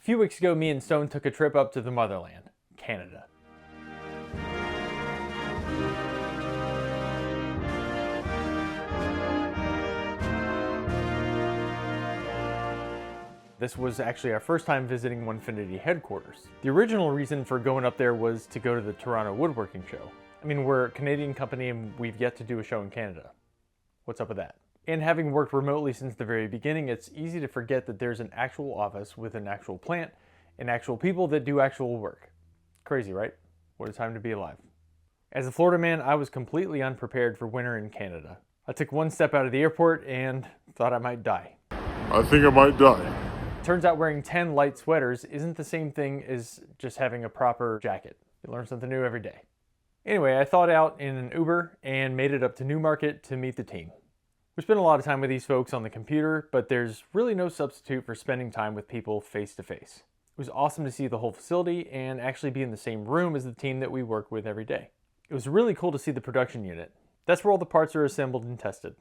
few weeks ago, me and Stone took a trip up to the motherland, Canada. This was actually our first time visiting Onefinity headquarters. The original reason for going up there was to go to the Toronto Woodworking Show. I mean, we're a Canadian company and we've yet to do a show in Canada. What's up with that? And having worked remotely since the very beginning, it's easy to forget that there's an actual office with an actual plant and actual people that do actual work. Crazy, right? What a time to be alive. As a Florida man, I was completely unprepared for winter in Canada. I took one step out of the airport and thought I might die. I think I might die. Turns out wearing 10 light sweaters isn't the same thing as just having a proper jacket. You learn something new every day. Anyway, I thawed out in an Uber and made it up to Newmarket to meet the team. We spent a lot of time with these folks on the computer, but there's really no substitute for spending time with people face to face. It was awesome to see the whole facility and actually be in the same room as the team that we work with every day. It was really cool to see the production unit. That's where all the parts are assembled and tested.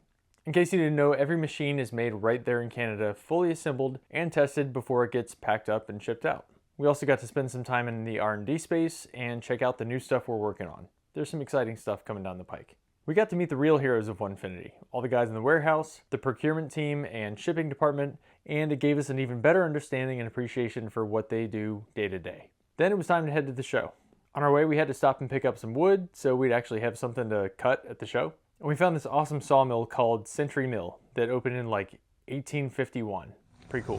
In case you didn't know, every machine is made right there in Canada, fully assembled and tested before it gets packed up and shipped out. We also got to spend some time in the R&D space and check out the new stuff we're working on. There's some exciting stuff coming down the pike. We got to meet the real heroes of Onefinity, all the guys in the warehouse, the procurement team and shipping department, and it gave us an even better understanding and appreciation for what they do day to day. Then it was time to head to the show. On our way, we had to stop and pick up some wood so we'd actually have something to cut at the show. And we found this awesome sawmill called Century Mill that opened in like 1851. Pretty cool.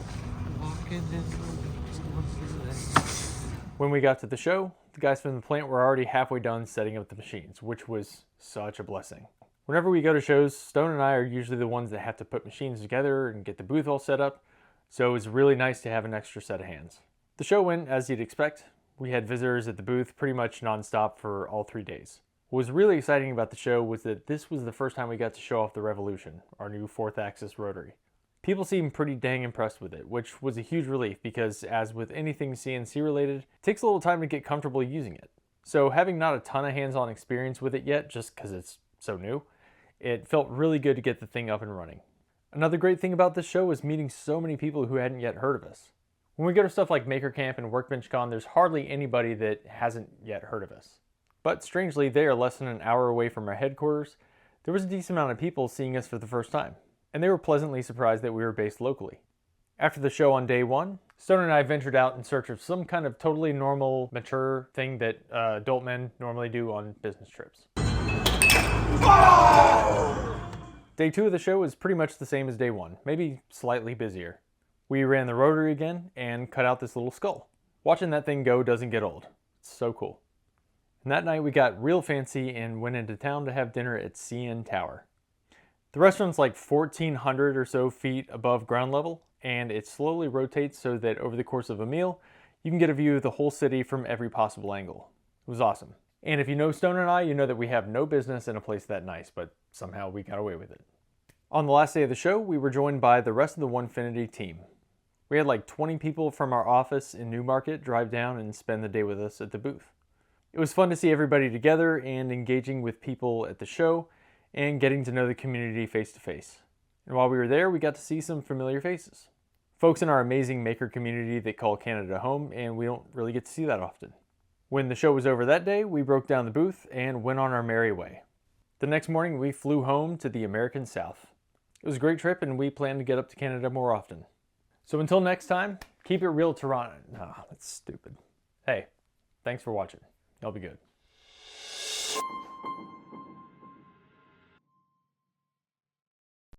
When we got to the show, the guys from the plant were already halfway done setting up the machines, which was such a blessing. Whenever we go to shows, Stone and I are usually the ones that have to put machines together and get the booth all set up, so it was really nice to have an extra set of hands. The show went as you'd expect. We had visitors at the booth pretty much nonstop for all 3 days. What was really exciting about the show was that this was the first time we got to show off the Revolution, our new 4th axis rotary. People seemed pretty dang impressed with it, which was a huge relief because, as with anything CNC related, it takes a little time to get comfortable using it. So having not a ton of hands-on experience with it yet, just because it's so new, it felt really good to get the thing up and running. Another great thing about this show was meeting so many people who hadn't yet heard of us. When we go to stuff like Maker Camp and Workbench Con, there's hardly anybody that hasn't yet heard of us. But strangely, they are less than an hour away from our headquarters. There was a decent amount of people seeing us for the first time, and they were pleasantly surprised that we were based locally. After the show on day one, Stone and I ventured out in search of some kind of totally normal, mature thing that adult men normally do on business trips. Day 2 of the show was pretty much the same as day 1, maybe slightly busier. We ran the rotary again and cut out this little skull. Watching that thing go doesn't get old. It's so cool. And that night we got real fancy and went into town to have dinner at CN Tower. The restaurant's like 1,400 or so feet above ground level, and it slowly rotates so that over the course of a meal, you can get a view of the whole city from every possible angle. It was awesome. And if you know Stone and I, you know that we have no business in a place that nice, but somehow we got away with it. On the last day of the show, we were joined by the rest of the Onefinity team. We had like 20 people from our office in Newmarket drive down and spend the day with us at the booth. It was fun to see everybody together and engaging with people at the show and getting to know the community face to face. And while we were there, we got to see some familiar faces. Folks in our amazing maker community that call Canada home, and we don't really get to see that often. When the show was over that day, we broke down the booth and went on our merry way. The next morning, we flew home to the American South. It was a great trip, and we plan to get up to Canada more often. So until next time, keep it real, Toronto. Nah, that's stupid. Hey, thanks for watching. Y'all be good.